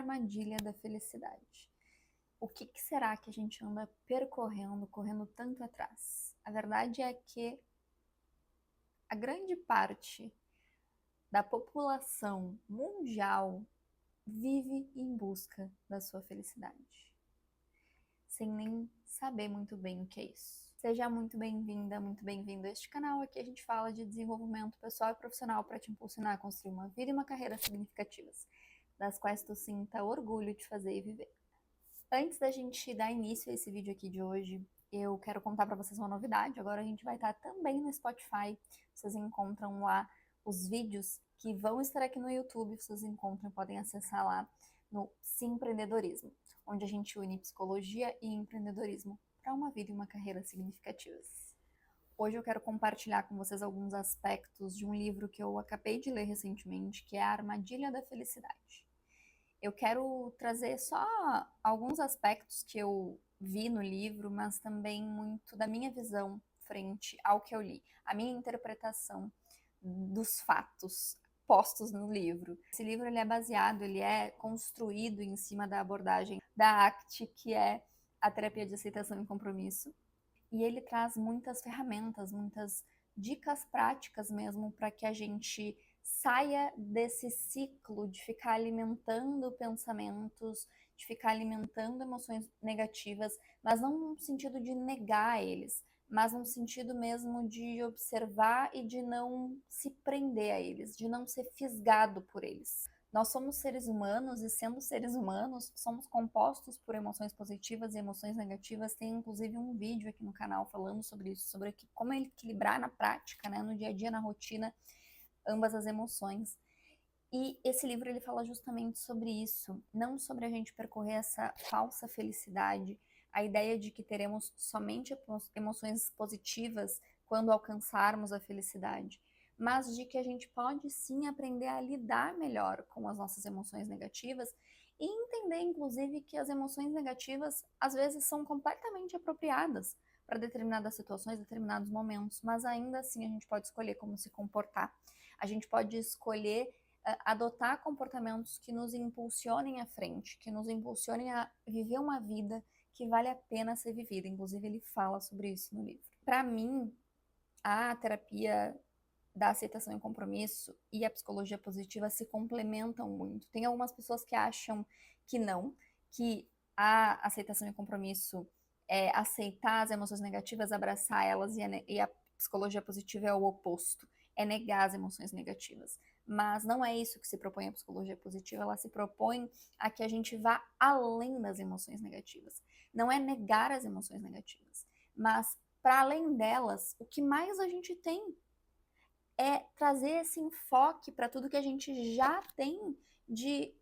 armadilha da felicidade. O que será que a gente anda percorrendo, correndo tanto atrás? A verdade é que a grande parte da população mundial vive em busca da sua felicidade, sem nem saber muito bem o que é isso. Seja muito bem-vinda, muito bem-vindo a este canal. Aqui a gente fala de desenvolvimento pessoal e profissional para te impulsionar a construir uma vida e uma carreira significativas, das quais tu sinta orgulho de fazer e viver. Antes da gente dar início a esse vídeo aqui de hoje, eu quero contar para vocês uma novidade. Agora a gente vai estar também no Spotify. Vocês encontram lá os vídeos que vão estar aqui no YouTube. Vocês encontram e podem acessar lá no Simpreendedorismo, onde a gente une psicologia e empreendedorismo para uma vida e uma carreira significativas. Hoje eu quero compartilhar com vocês alguns aspectos de um livro que eu acabei de ler recentemente, que é A Armadilha da Felicidade. Eu quero trazer só alguns aspectos que eu vi no livro, mas também muito da minha visão frente ao que eu li, a minha interpretação dos fatos postos no livro. Esse livro ele é construído em cima da abordagem da ACT, que é a terapia de aceitação e compromisso, e ele traz muitas ferramentas, muitas dicas práticas mesmo para que a gente saia desse ciclo de ficar alimentando pensamentos, de ficar alimentando emoções negativas, mas não no sentido de negar eles, mas no sentido mesmo de observar e de não se prender a eles, de não ser fisgado por eles. Nós somos seres humanos e, sendo seres humanos, somos compostos por emoções positivas e emoções negativas. Tem inclusive um vídeo aqui no canal falando sobre isso, sobre como equilibrar na prática, né, no dia a dia, na rotina, ambas as emoções. E esse livro ele fala justamente sobre isso, não sobre a gente percorrer essa falsa felicidade, a ideia de que teremos somente emoções positivas quando alcançarmos a felicidade, mas de que a gente pode sim aprender a lidar melhor com as nossas emoções negativas e entender, inclusive, que as emoções negativas às vezes são completamente apropriadas para determinadas situações, determinados momentos, mas ainda assim a gente pode escolher como se comportar. A gente pode escolher adotar comportamentos que nos impulsionem à frente, que nos impulsionem a viver uma vida que vale a pena ser vivida. Inclusive, ele fala sobre isso no livro. Para mim, a terapia da aceitação e compromisso e a psicologia positiva se complementam muito. Tem algumas pessoas que acham que não, que a aceitação e compromisso é aceitar as emoções negativas, abraçar elas, e a psicologia positiva é o oposto, é negar as emoções negativas. Mas não é isso que se propõe a psicologia positiva, ela se propõe a que a gente vá além das emoções negativas. Não é negar as emoções negativas, mas para além delas, o que mais a gente tem é trazer esse enfoque para tudo que a gente já tem de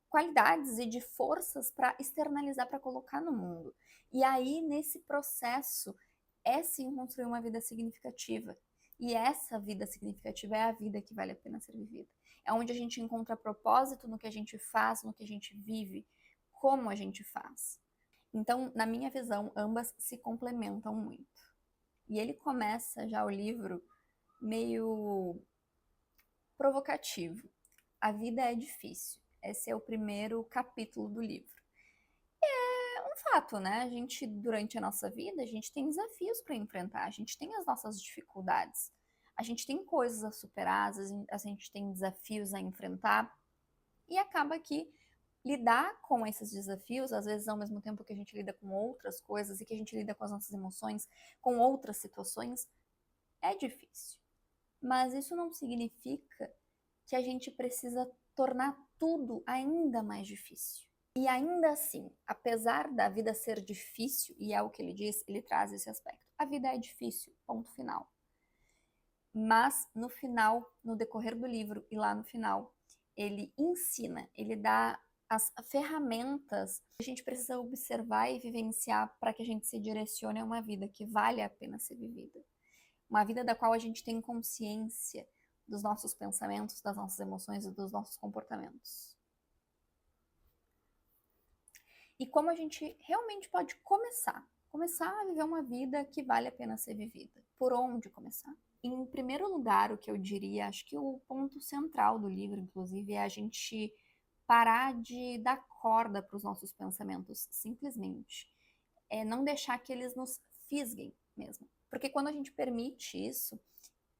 qualidades e de forças para externalizar, para colocar no mundo. E aí, nesse processo, é sim construir uma vida significativa. E essa vida significativa é a vida que vale a pena ser vivida. É onde a gente encontra propósito no que a gente faz, no que a gente vive, como a gente faz. Então, na minha visão, ambas se complementam muito. E ele começa já o livro meio provocativo. A vida é difícil. Esse é o primeiro capítulo do livro. É um fato, né? A gente, durante a nossa vida, a gente tem desafios para enfrentar, a gente tem as nossas dificuldades, a gente tem coisas a superar, a gente tem desafios a enfrentar, e acaba que lidar com esses desafios, às vezes ao mesmo tempo que a gente lida com outras coisas e que a gente lida com as nossas emoções, com outras situações, é difícil. Mas isso não significa que a gente precisa tornar tudo ainda mais difícil. E ainda assim, apesar da vida ser difícil, e é o que ele diz, ele traz esse aspecto. A vida é difícil, ponto final. Mas no final, no decorrer do livro e lá no final, ele ensina, ele dá as ferramentas que a gente precisa observar e vivenciar para que a gente se direcione a uma vida que vale a pena ser vivida. Uma vida da qual a gente tem consciência dos nossos pensamentos, das nossas emoções e dos nossos comportamentos. E como a gente realmente pode começar a viver uma vida que vale a pena ser vivida. Por onde começar? Em primeiro lugar, o que eu diria, acho que o ponto central do livro, inclusive, é a gente parar de dar corda para os nossos pensamentos, simplesmente. É não deixar que eles nos fisguem mesmo. Porque quando a gente permite isso,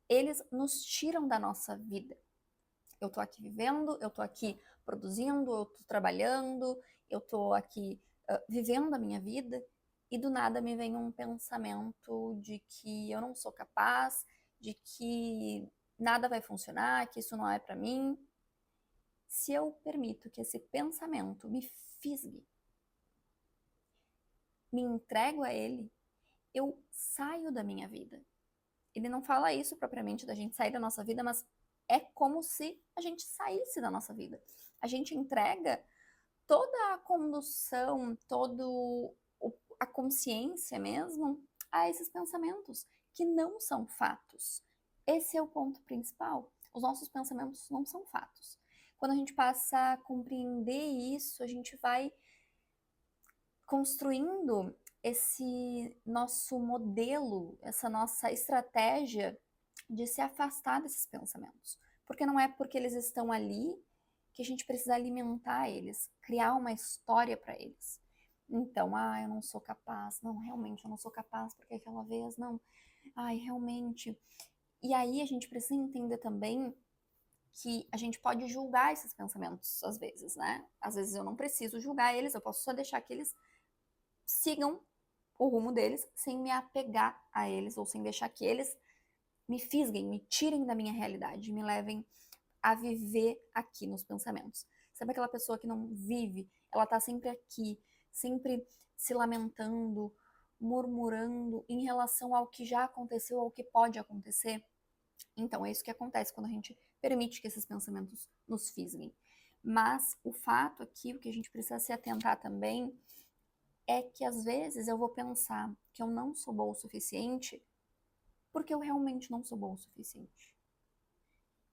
eles nos tiram da nossa vida. Eu tô aqui vivendo, eu tô aqui produzindo, eu tô trabalhando, eu tô aqui vivendo a minha vida, e do nada me vem um pensamento de que eu não sou capaz, de que nada vai funcionar, que isso não é para mim. Se eu permito que esse pensamento me fisgue, me entrego a ele, eu saio da minha vida. Ele não fala isso propriamente da gente sair da nossa vida, mas é como se a gente saísse da nossa vida. A gente entrega toda a condução, todo a consciência mesmo a esses pensamentos que não são fatos. Esse é o ponto principal. Os nossos pensamentos não são fatos. Quando a gente passa a compreender isso, a gente vai construindo esse nosso modelo, essa nossa estratégia de se afastar desses pensamentos. Porque não é porque eles estão ali que a gente precisa alimentar eles, criar uma história para eles. Então, eu não sou capaz. Não, realmente eu não sou capaz porque aquela vez, não. Realmente. E aí a gente precisa entender também que a gente pode julgar esses pensamentos às vezes, né? Às vezes eu não preciso julgar eles, eu posso só deixar que eles sigam o rumo deles sem me apegar a eles ou sem deixar que eles me fisguem, me tirem da minha realidade, me levem a viver aqui nos pensamentos. Sabe aquela pessoa que não vive? Ela tá sempre aqui, sempre se lamentando, murmurando em relação ao que já aconteceu, ao que pode acontecer. Então, é isso que acontece quando a gente permite que esses pensamentos nos fisguem. Mas o fato aqui, o que a gente precisa se atentar também, é que às vezes eu vou pensar que eu não sou boa o suficiente porque eu realmente não sou boa o suficiente.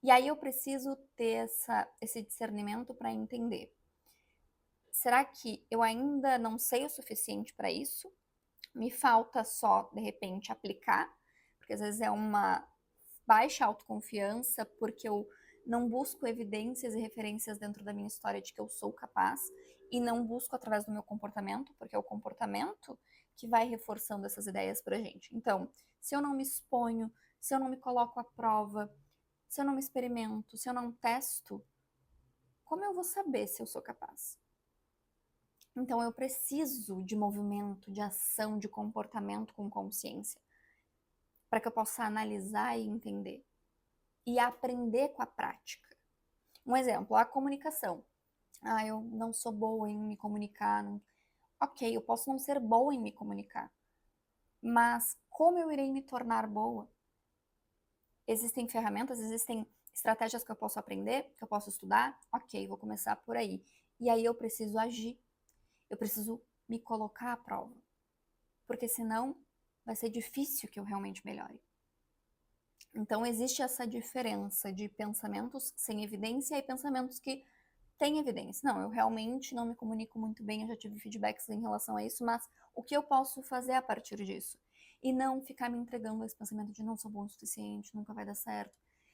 E aí eu preciso ter esse discernimento para entender. Será que eu ainda não sei o suficiente para isso? Me falta só, de repente, aplicar? Porque às vezes é uma baixa autoconfiança, porque eu não busco evidências e referências dentro da minha história de que eu sou capaz, e não busco através do meu comportamento, porque é o comportamento que vai reforçando essas ideias pra gente. Então, se eu não me exponho, se eu não me coloco à prova, se eu não me experimento, se eu não testo, como eu vou saber se eu sou capaz? Então, eu preciso de movimento, de ação, de comportamento com consciência, para que eu possa analisar e entender e aprender com a prática. Um exemplo, a comunicação. Eu não sou boa em me comunicar. Não... Ok, eu posso não ser boa em me comunicar, mas como eu irei me tornar boa? Existem ferramentas, existem estratégias que eu posso aprender, que eu posso estudar? Ok, vou começar por aí. E aí eu preciso agir, eu preciso me colocar à prova, porque senão vai ser difícil que eu realmente melhore. Então existe essa diferença de pensamentos sem evidência e pensamentos que têm evidência. Não, eu realmente não me comunico muito bem, eu já tive feedbacks em relação a isso, mas o que eu posso fazer a partir disso? E não ficar me entregando a esse pensamento de não sou bom o suficiente, nunca vai dar certo.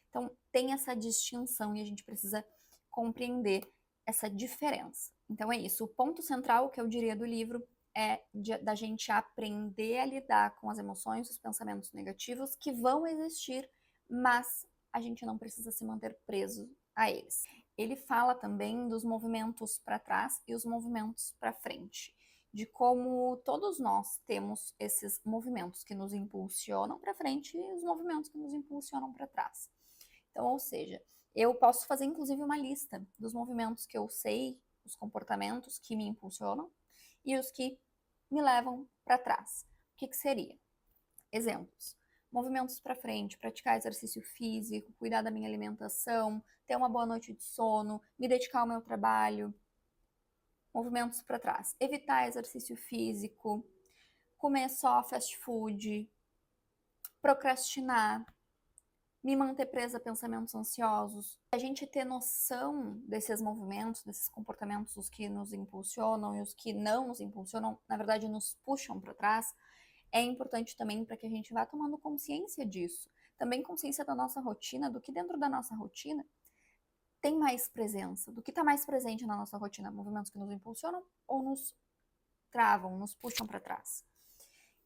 Então tem essa distinção e a gente precisa compreender essa diferença. Então é isso. O ponto central que eu diria do livro é da gente aprender a lidar com as emoções, os pensamentos negativos que vão existir, mas a gente não precisa se manter preso a eles. Ele fala também dos movimentos para trás e os movimentos para frente, de como todos nós temos esses movimentos que nos impulsionam para frente e os movimentos que nos impulsionam para trás. Então, ou seja, eu posso fazer inclusive uma lista dos movimentos que eu sei, os comportamentos que me impulsionam e os que me levam para trás. O que seria? Exemplos. Movimentos para frente, praticar exercício físico, cuidar da minha alimentação, ter uma boa noite de sono, me dedicar ao meu trabalho. Movimentos para trás. Evitar exercício físico, comer só fast food, procrastinar, me manter presa a pensamentos ansiosos. A gente ter noção desses movimentos, desses comportamentos, os que nos impulsionam e os que não nos impulsionam, na verdade nos puxam para trás, é importante também para que a gente vá tomando consciência disso. Também consciência da nossa rotina, do que dentro da nossa rotina tem mais presença, do que está mais presente na nossa rotina, movimentos que nos impulsionam ou nos travam, nos puxam para trás.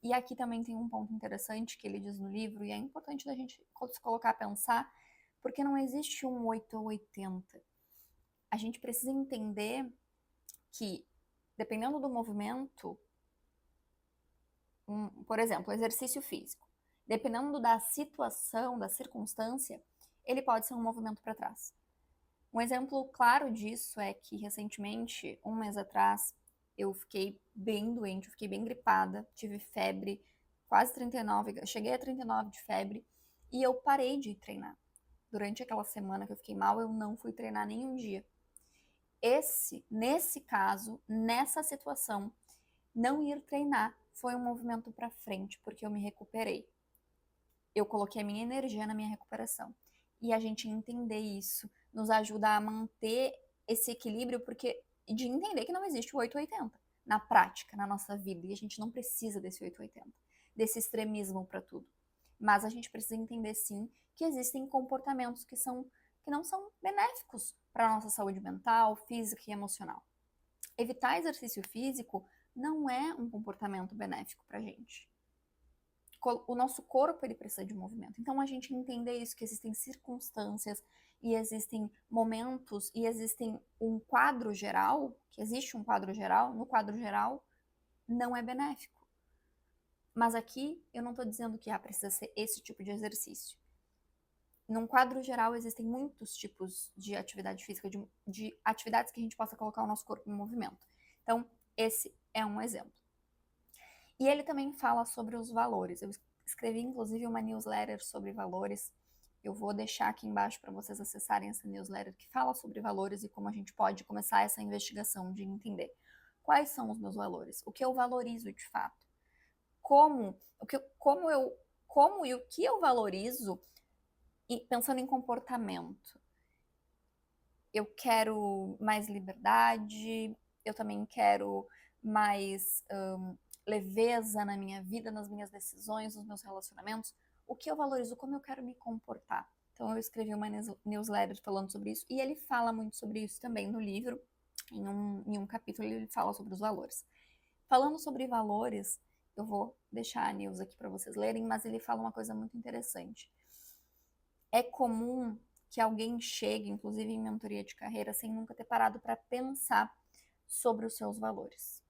E aqui também tem um ponto interessante que ele diz no livro, e é importante da gente se colocar a pensar, porque não existe um 8 ou 80. A gente precisa entender que, dependendo do movimento, por exemplo, exercício físico, dependendo da situação, da circunstância, ele pode ser um movimento para trás. Um exemplo claro disso é que, recentemente, um mês atrás, eu fiquei bem doente, eu fiquei bem gripada, tive febre, quase 39, cheguei a 39 de febre, e eu parei de treinar. Durante aquela semana que eu fiquei mal, eu não fui treinar nenhum dia. Nesse caso, nessa situação, não ir treinar foi um movimento para frente, porque eu me recuperei. Eu coloquei a minha energia na minha recuperação. E a gente entender isso nos ajuda a manter esse equilíbrio, porque de entender que não existe o 880 na prática, na nossa vida, e a gente não precisa desse 880, desse extremismo para tudo. Mas a gente precisa entender sim que existem comportamentos que não são benéficos para a nossa saúde mental, física e emocional. Evitar exercício físico não é um comportamento benéfico para a gente. O nosso corpo ele precisa de movimento. Então a gente entender isso, que existem circunstâncias e existem momentos e existem um quadro geral, que existe um quadro geral, no quadro geral não é benéfico. Mas aqui eu não estou dizendo que precisa ser esse tipo de exercício. Num quadro geral existem muitos tipos de atividade física, de atividades que a gente possa colocar o nosso corpo em movimento. Então esse é um exemplo. E ele também fala sobre os valores. Eu escrevi, inclusive, uma newsletter sobre valores. Eu vou deixar aqui embaixo para vocês acessarem essa newsletter que fala sobre valores e como a gente pode começar essa investigação de entender quais são os meus valores, o que eu valorizo de fato, como e o que eu valorizo, e pensando em comportamento. Eu quero mais liberdade, eu também quero mais leveza na minha vida, nas minhas decisões, nos meus relacionamentos. O que eu valorizo, como eu quero me comportar. Então eu escrevi uma newsletter falando sobre isso, e ele fala muito sobre isso também no livro. Em um capítulo ele fala sobre os valores. Falando sobre valores, eu vou deixar a news aqui para vocês lerem, mas ele fala uma coisa muito interessante. É comum que alguém chegue, inclusive em mentoria de carreira, sem nunca ter parado para pensar sobre os seus valores.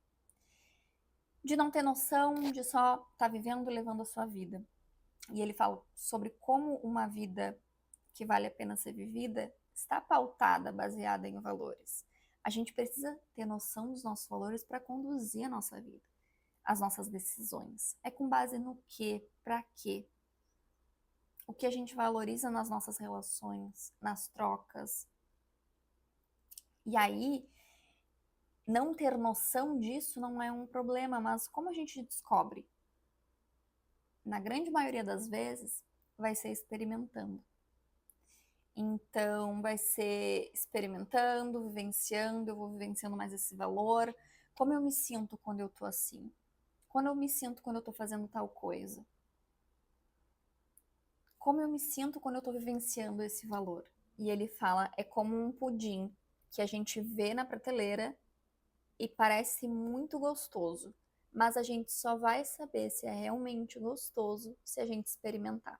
De não ter noção, de só estar vivendo e levando a sua vida. E ele fala sobre como uma vida que vale a pena ser vivida está pautada, baseada em valores. A gente precisa ter noção dos nossos valores para conduzir a nossa vida, as nossas decisões. É com base no quê? Para quê? O que a gente valoriza nas nossas relações, nas trocas. E aí, não ter noção disso não é um problema, mas como a gente descobre? Na grande maioria das vezes, vai ser experimentando. Então, vai ser experimentando, vivenciando, eu vou vivenciando mais esse valor. Como eu me sinto quando eu tô assim? Como eu me sinto quando eu tô fazendo tal coisa? Como eu me sinto quando eu tô vivenciando esse valor? E ele fala, é como um pudim que a gente vê na prateleira e parece muito gostoso, mas a gente só vai saber se é realmente gostoso se a gente experimentar.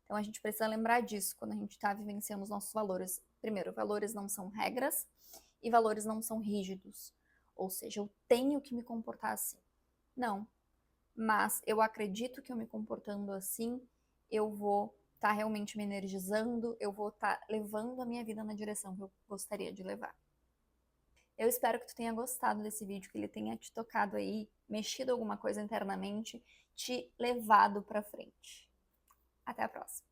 Então a gente precisa lembrar disso quando a gente está vivenciando os nossos valores. Primeiro, valores não são regras e valores não são rígidos. Ou seja, eu tenho que me comportar assim. Não. Mas eu acredito que eu me comportando assim, eu vou estar realmente me energizando, eu vou estar levando a minha vida na direção que eu gostaria de levar. Eu espero que tu tenha gostado desse vídeo, que ele tenha te tocado aí, mexido alguma coisa internamente, te levado para frente. Até a próxima.